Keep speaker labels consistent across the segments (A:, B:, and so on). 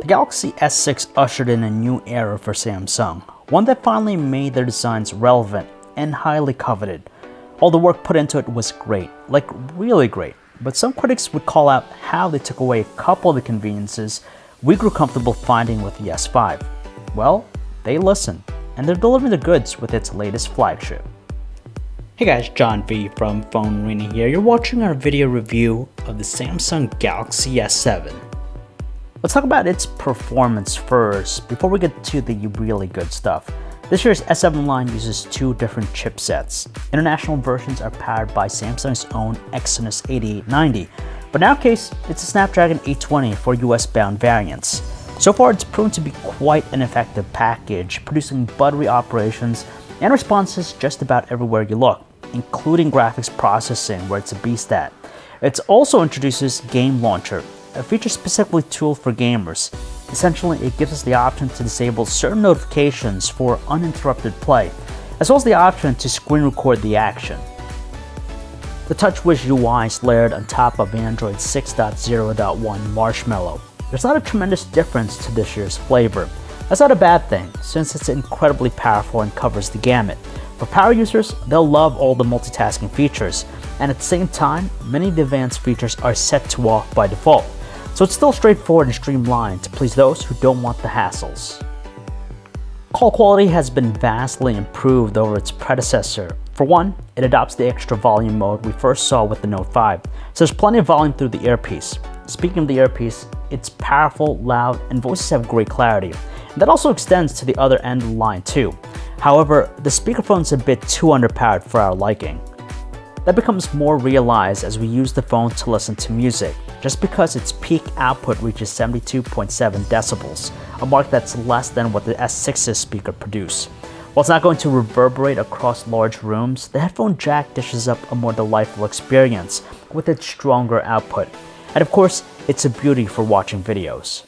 A: The Galaxy S6 ushered in a new era for Samsung, one that finally made their designs relevant and highly coveted. All the work put into it was great, like really great, but some critics would call out how they took away a couple of the conveniences we grew comfortable finding with the S5. Well, they listened, and they're delivering the goods with its latest flagship. Hey guys, John V from Phone Arena here. You're watching our video review of the Samsung Galaxy S7. Let's talk about its performance first, before we get to the really good stuff. This year's S7 line uses two different chipsets. International versions are powered by Samsung's own Exynos 8890, but in our case, it's a Snapdragon 820 for US-bound variants. So far, it's proven to be quite an effective package, producing buttery operations and responses just about everywhere you look, including graphics processing, where it's a beast at. It also introduces Game Launcher, a feature specifically tooled for gamers. Essentially, it gives us the option to disable certain notifications for uninterrupted play, as well as the option to screen record the action. The TouchWiz UI is layered on top of Android 6.0.1 Marshmallow. There's not a tremendous difference to this year's flavor. That's not a bad thing, since it's incredibly powerful and covers the gamut. For power users, they'll love all the multitasking features, and at the same time, many of the advanced features are set to off by default. So it's still straightforward and streamlined to please those who don't want the hassles. Call quality has been vastly improved over its predecessor. For one, it adopts the extra volume mode we first saw with the Note 5, so there's plenty of volume through the earpiece. Speaking of the earpiece, it's powerful, loud, and voices have great clarity. And that also extends to the other end of the line too. However, the speakerphone's a bit too underpowered for our liking. That becomes more realized as we use the phone to listen to music, just because its peak output reaches 72.7 decibels, a mark that's less than what the S6's speaker produced. While it's not going to reverberate across large rooms, the headphone jack dishes up a more delightful experience with its stronger output. And of course, it's a beauty for watching videos.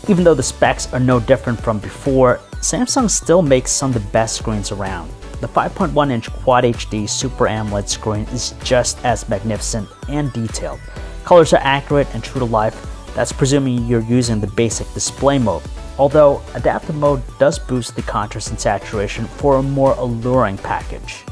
A: Even though the specs are no different from before, Samsung still makes some of the best screens around. The 5.1-inch Quad HD Super AMOLED screen is just as magnificent and detailed. Colors are accurate and true to life. That's presuming you're using the basic display mode, although adaptive mode does boost the contrast and saturation for a more alluring package.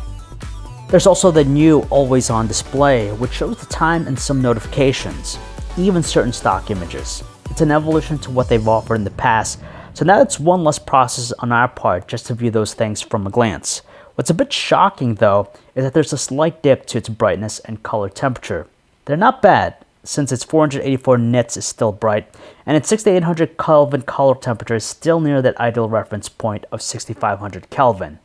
A: There's also the new always-on display, which shows the time and some notifications, even certain stock images. It's an evolution to what they've offered in the past, so now it's one less process on our part just to view those things from a glance. What's a bit shocking though is that there's a slight dip to its brightness and color temperature. They're not bad, since its 484 nits is still bright, and its 6800 Kelvin color temperature is still near that ideal reference point of 6500 Kelvin.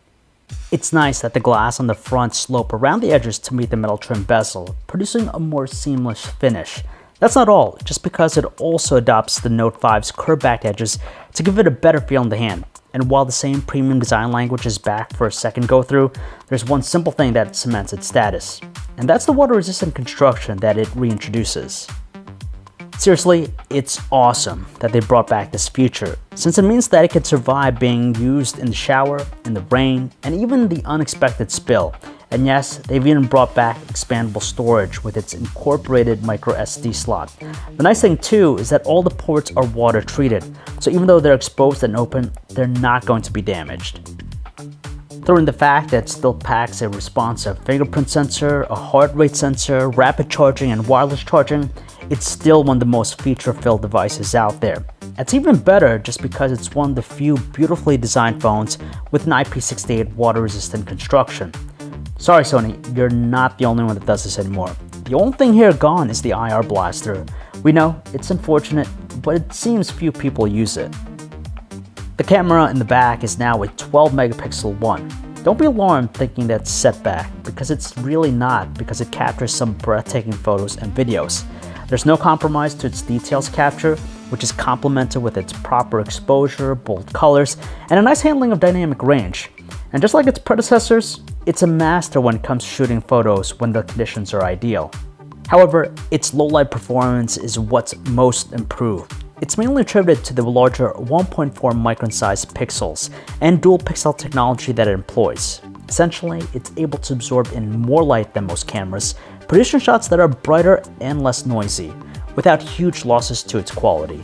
A: It's nice that the glass on the front slope around the edges to meet the metal trim bezel, producing a more seamless finish. That's not all, just because it also adopts the Note 5's curved-back edges to give it a better feel in the hand. And while the same premium design language is back for a second go-through, there's one simple thing that cements its status, and that's the water-resistant construction that it reintroduces. Seriously, it's awesome that they brought back this feature, since it means that it could survive being used in the shower, in the rain, and even the unexpected spill. And yes, they've even brought back expandable storage with its incorporated micro SD slot. The nice thing too is that all the ports are water treated, so even though they're exposed and open, they're not going to be damaged. Throw in the fact that it still packs a responsive fingerprint sensor, a heart rate sensor, rapid charging, and wireless charging, it's still one of the most feature-filled devices out there. It's even better just because it's one of the few beautifully designed phones with an IP68 water-resistant construction. Sorry Sony, you're not the only one that does this anymore. The only thing here gone is the IR blaster. We know, it's unfortunate, but it seems few people use it. The camera in the back is now a 12 megapixel one. Don't be alarmed thinking that's set back, because it's really not, because it captures some breathtaking photos and videos. There's no compromise to its details capture, which is complemented with its proper exposure, bold colors, and a nice handling of dynamic range. And just like its predecessors, it's a master when it comes to shooting photos when the conditions are ideal. However, its low-light performance is what's most improved. It's mainly attributed to the larger 1.4 micron size pixels and dual pixel technology that it employs. Essentially, it's able to absorb in more light than most cameras, producing shots that are brighter and less noisy, without huge losses to its quality.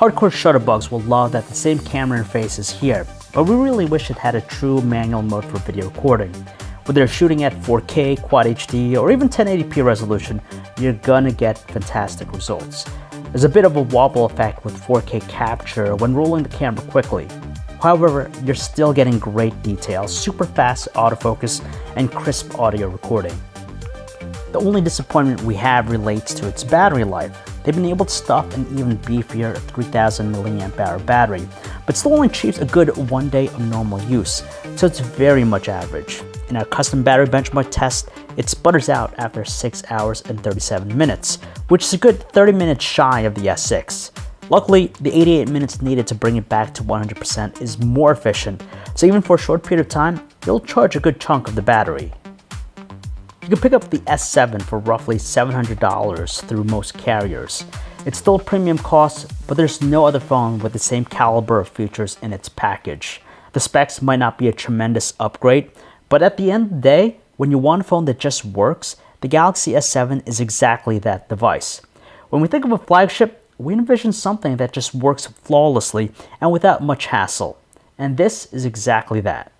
A: Hardcore shutterbugs will love that the same camera interface is here, but we really wish it had a true manual mode for video recording. Whether you're shooting at 4K, Quad HD, or even 1080p resolution, you're gonna get fantastic results. There's a bit of a wobble effect with 4K capture when rolling the camera quickly. However, you're still getting great detail, super fast autofocus, and crisp audio recording. The only disappointment we have relates to its battery life. They've been able to stuff an even beefier 3000 mAh battery, but still only achieves a good 1 day of normal use, so it's very much average. In our custom battery benchmark test, it sputters out after 6 hours and 37 minutes, which is a good 30 minutes shy of the S6. Luckily, the 88 minutes needed to bring it back to 100% is more efficient, so even for a short period of time, you'll charge a good chunk of the battery. You can pick up the S7 for roughly $700 through most carriers. It's still a premium cost, but there's no other phone with the same caliber of features in its package. The specs might not be a tremendous upgrade, but at the end of the day, when you want a phone that just works, the Galaxy S7 is exactly that device. When we think of a flagship, we envision something that just works flawlessly and without much hassle. And this is exactly that.